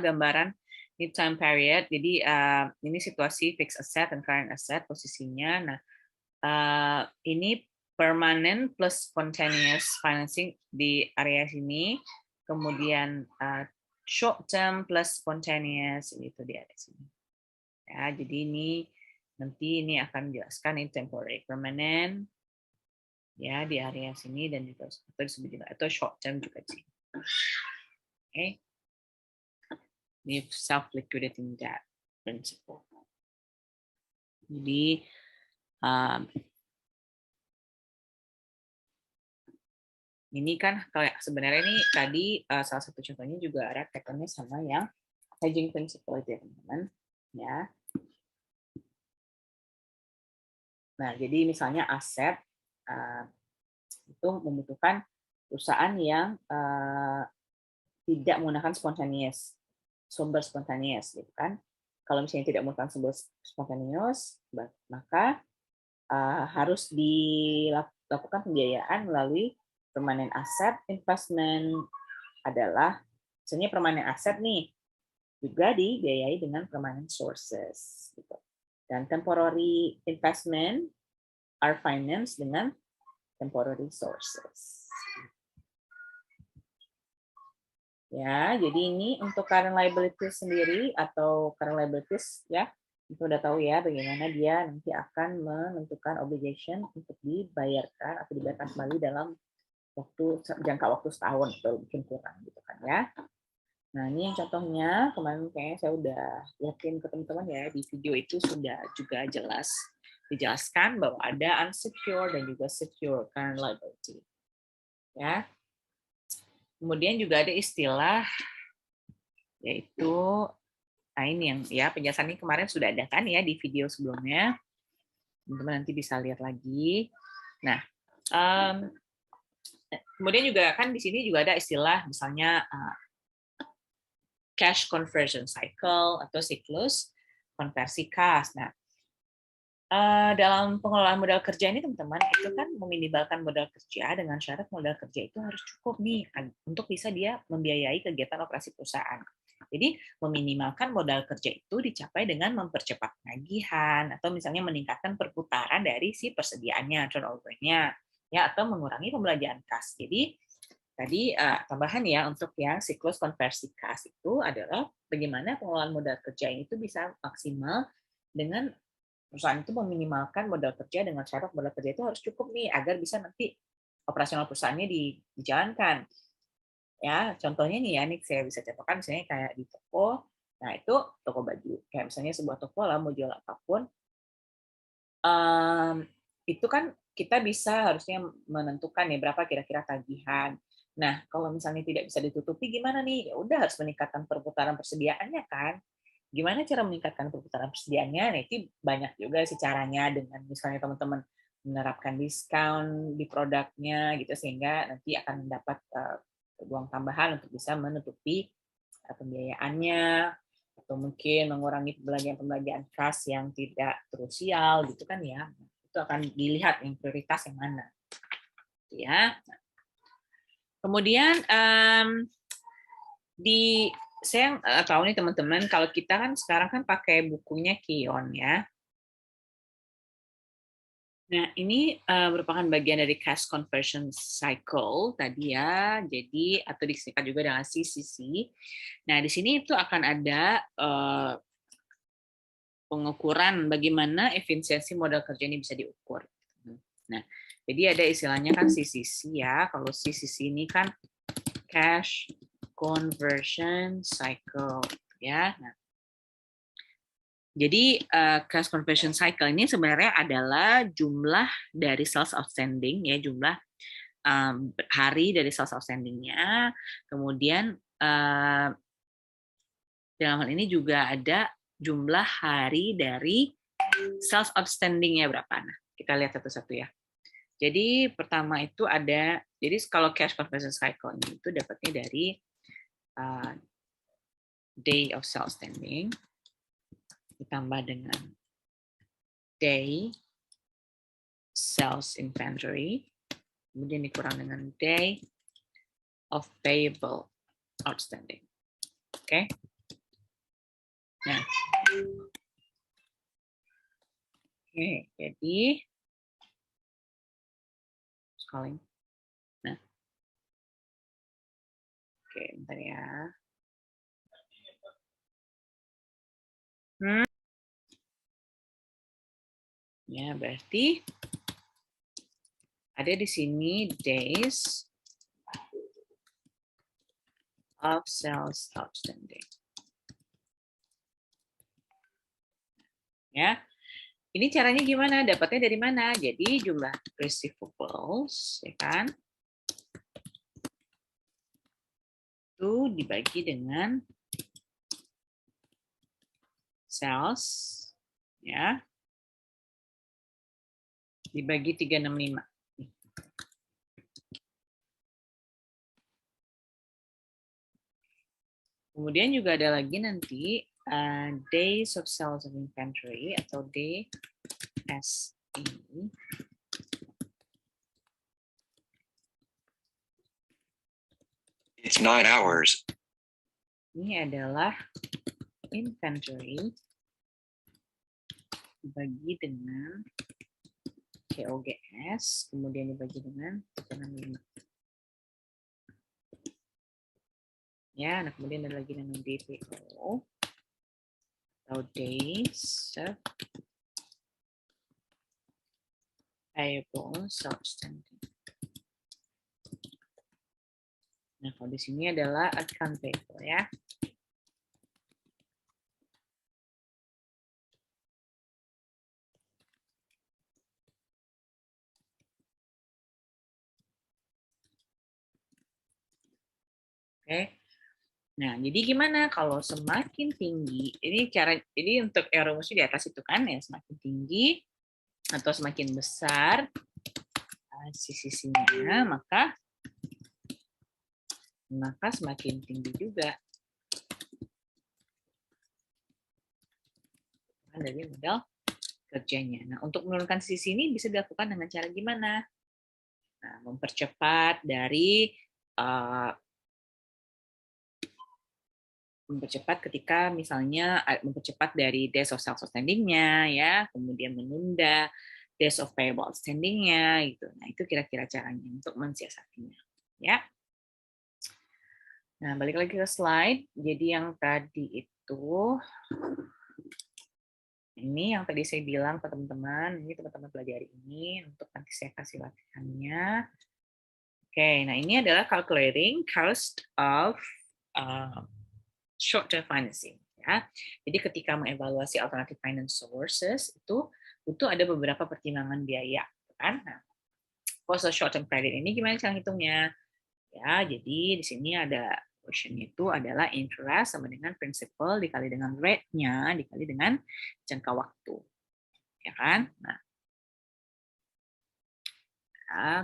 gambaran ini time period. Jadi ini situasi fixed asset dan current asset posisinya. Nah, ini permanent plus spontaneous financing di area sini. Kemudian short term plus spontaneous itu di area sini. Ya, jadi nanti ini akan jelaskan ini temporary, permanent ya di area sini dan juga atau short term juga sih. Oke. Ini self liquidating debt principle. Jadi ini kan kayak sebenarnya ini tadi salah satu contohnya juga ada kaitannya sama yang hedging principle itu ya teman-teman ya. Nah, jadi misalnya aset itu membutuhkan perusahaan yang tidak menggunakan sumber spontaneous, gitu kan? Kalau misalnya tidak menggunakan sumber spontaneous, maka harus dilakukan pembiayaan melalui permanent asset investment adalah misalnya permanent asset nih juga dibiayai dengan permanent sources, gitu. Dan temporary investment are financed dengan temporary sources. Ya, jadi ini untuk current liabilities sendiri atau current liabilities ya, itu udah tahu ya bagaimana dia nanti akan menentukan obligation untuk dibayarkan atau dibayarkan kembali dalam jangka waktu setahun atau mungkin kurang gitu kan ya. Nah, ini yang contohnya kemarin kayaknya saya udah lihatin ke teman-teman ya, di video itu sudah juga jelas dijelaskan bahwa ada unsecured dan juga secure current liability. Ya. Kemudian juga ada istilah yaitu nah ini yang ya penjelasan ini kemarin sudah ada kan ya di video sebelumnya. Teman-teman nanti bisa lihat lagi. Nah, kemudian juga kan di sini juga ada istilah misalnya cash conversion cycle atau siklus konversi kas. Nah, dalam pengelolaan modal kerja ini teman-teman itu kan meminimalkan modal kerja dengan syarat modal kerja itu harus cukup nih untuk bisa dia membiayai kegiatan operasi perusahaan. Jadi meminimalkan modal kerja itu dicapai dengan mempercepat penagihan atau misalnya meningkatkan perputaran dari si persediaannya, turnover-nya, ya atau mengurangi pembelanjaan kas. Jadi tadi tambahan ya untuk yang siklus konversi kas itu adalah bagaimana pengelolaan modal kerja ini tuh bisa maksimal dengan perusahaan itu meminimalkan modal kerja dengan syarat modal kerja itu harus cukup nih agar bisa nanti operasional perusahaannya dijalankan. Ya, contohnya nih ya, nih saya bisa contohkan misalnya kayak di toko, nah itu toko baju, kayak misalnya sebuah toko lah mau jual apapun, itu kan kita bisa harusnya menentukan ya berapa kira-kira tagihan. Nah, kalau misalnya tidak bisa ditutupi gimana nih? Ya udah harus meningkatkan perputaran persediaannya kan. Gimana cara meningkatkan perputaran persediaannya? Nah, itu banyak juga sih caranya dengan misalnya teman-teman menerapkan diskon di produknya gitu sehingga nanti akan mendapat uang tambahan untuk bisa menutupi pembiayaannya atau mungkin mengurangi pembelanjaan kas yang tidak krusial gitu kan ya. Itu akan dilihat yang prioritas yang mana. Ya. Kemudian saya tahu nih teman-teman kalau kita kan sekarang kan pakai bukunya Kion ya. Nah, ini merupakan bagian dari cash conversion cycle tadi ya. Jadi atau disingkat juga dengan CCC. Nah, di sini itu akan ada pengukuran bagaimana efisiensi modal kerja ini bisa diukur. Nah, jadi ada istilahnya kan CCC ya. Kalau CCC ini kan cash conversion cycle ya. Nah, jadi cash conversion cycle ini sebenarnya adalah jumlah dari sales outstanding ya, jumlah hari dari sales outstandingnya. Kemudian dalam hal ini juga ada jumlah hari dari sales outstandingnya berapa. Nah, kita lihat satu-satu ya. Jadi pertama itu ada, jadi kalau cash conversion cycle ini itu dapatnya dari day of sales outstanding ditambah dengan day sales inventory, kemudian dikurang dengan day of payable outstanding. Oke. Nah, oke, jadi scrolling. Nah, oke, bentar ya. Ya, berarti ada di sini days of sales outstanding. Ya, ini caranya gimana? Dapatnya dari mana? Jadi jumlah receivables, ya kan? Itu dibagi dengan sales, ya, dibagi 365. Kemudian juga ada lagi nanti days of sales of inventory atau DSI. It's 9 hours. Ini adalah inventory dibagi dengan COGS, kemudian dibagi dengan 365. Ya, nah kemudian ada lagi namanya DPO atau days of payable outstanding. Nah, kalau di sini adalah account payable ya. Oke. Nah, jadi gimana kalau semakin tinggi, ini untuk yang rumusnya di atas itu kan ya, semakin tinggi atau semakin besar sisi-sisinya, maka semakin tinggi juga dari modal kerjanya. Nah, untuk menurunkan sisi ini bisa dilakukan dengan cara gimana? Nah, mempercepat dari ketika misalnya mempercepat dari days of sales outstanding-nya ya, kemudian menunda days of payable outstanding-nya gitu. Nah, itu kira-kira caranya untuk mensiasatinya ya. Nah, balik lagi ke slide. Jadi yang tadi itu ini yang tadi saya bilang ke teman-teman, ini teman-teman pelajari ini untuk nanti saya kasih latihannya. Oke, nah ini adalah calculating cost of short-term financing. Ya. Jadi ketika mengevaluasi alternative finance sources itu ada beberapa pertimbangan biaya, kan? Nah, cost of short-term credit ini gimana cara hitungnya? Ya, jadi di sini ada question itu adalah interest sama dengan principal dikali dengan rate-nya dikali dengan jangka waktu, ya kan? Nah,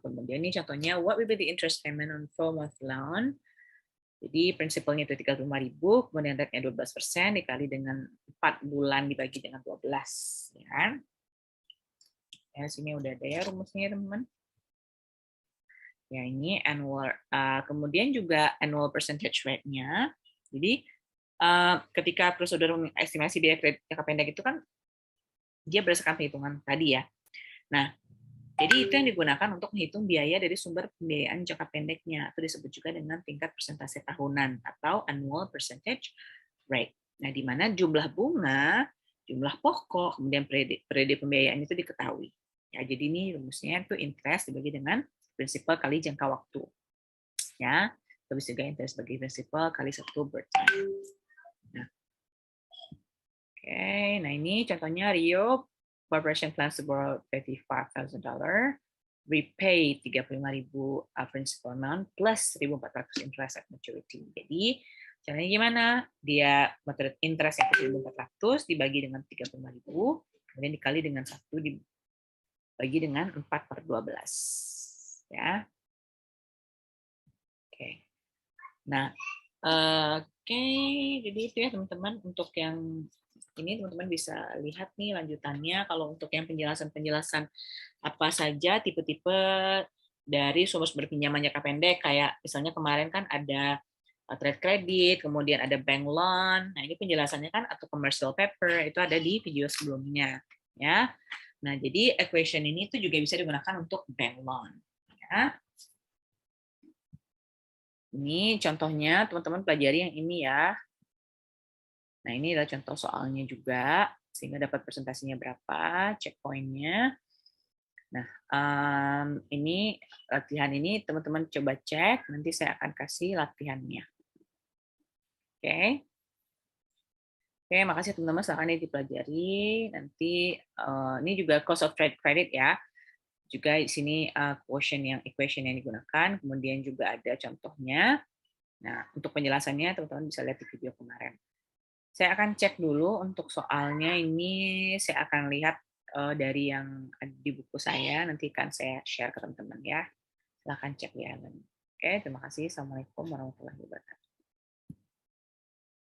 kemudian ini contohnya what will be the interest payment on 4-month loan. Jadi prinsipalnya itu 35.000, kemudian rate-nya 12% dikali dengan 4 bulan dibagi dengan 12. Ya kan? Ya, sini udah ada ya rumusnya, teman-teman. Ya, ini annual. Kemudian juga annual percentage rate-nya. Jadi, ketika prosedur mengestimasi biaya kredit jangka pendek itu kan, dia berdasarkan perhitungan tadi ya. Nah, jadi itu yang digunakan untuk menghitung biaya dari sumber pembiayaan jangka pendeknya, atau disebut juga dengan tingkat persentase tahunan atau annual percentage rate. Nah, di mana jumlah bunga, jumlah pokok, kemudian periode pembiayaan itu diketahui. Ya, jadi ini rumusnya itu interest dibagi dengan prinsipal kali jangka waktu. Ya, terus juga interest bagi prinsipal kali 1 birth time. Nah, oke, nah ini contohnya Rio Corporation plans to borrow $35,000, repay 35.000 principal amount plus 1.400 interest at maturity. Jadi caranya gimana? Dia interest yang 1.400 dibagi dengan 35.000, kemudian dikali dengan 1 dibagi dengan 4/12. Ya. Oke. Nah, oke, jadi itu ya teman-teman untuk yang ini teman-teman bisa lihat nih lanjutannya. Kalau untuk yang penjelasan-penjelasan apa saja tipe-tipe dari sumber-sumber pinjaman jangka pendek, kayak misalnya kemarin kan ada trade credit, kemudian ada bank loan. Nah, ini penjelasannya kan atau commercial paper itu ada di video sebelumnya, ya. Nah, jadi equation ini tuh juga bisa digunakan untuk bank loan, ya. Ini contohnya, teman-teman pelajari yang ini ya. Nah, ini adalah contoh soalnya juga, sehingga dapat presentasinya berapa, checkpointnya. Nah, ini latihan ini teman-teman coba cek, nanti saya akan kasih latihannya. Oke. Oke, makasih teman-teman. Silahkan ini dipelajari. Nanti ini juga cost of trade credit ya. Juga di sini equation yang digunakan, kemudian juga ada contohnya. Nah, untuk penjelasannya teman-teman bisa lihat di video kemarin. Saya akan cek dulu untuk soalnya ini saya akan lihat dari yang ada di buku saya, nanti akan saya share ke teman-teman ya. Silahkan cek ya. Oke, terima kasih. Assalamualaikum warahmatullahi wabarakatuh.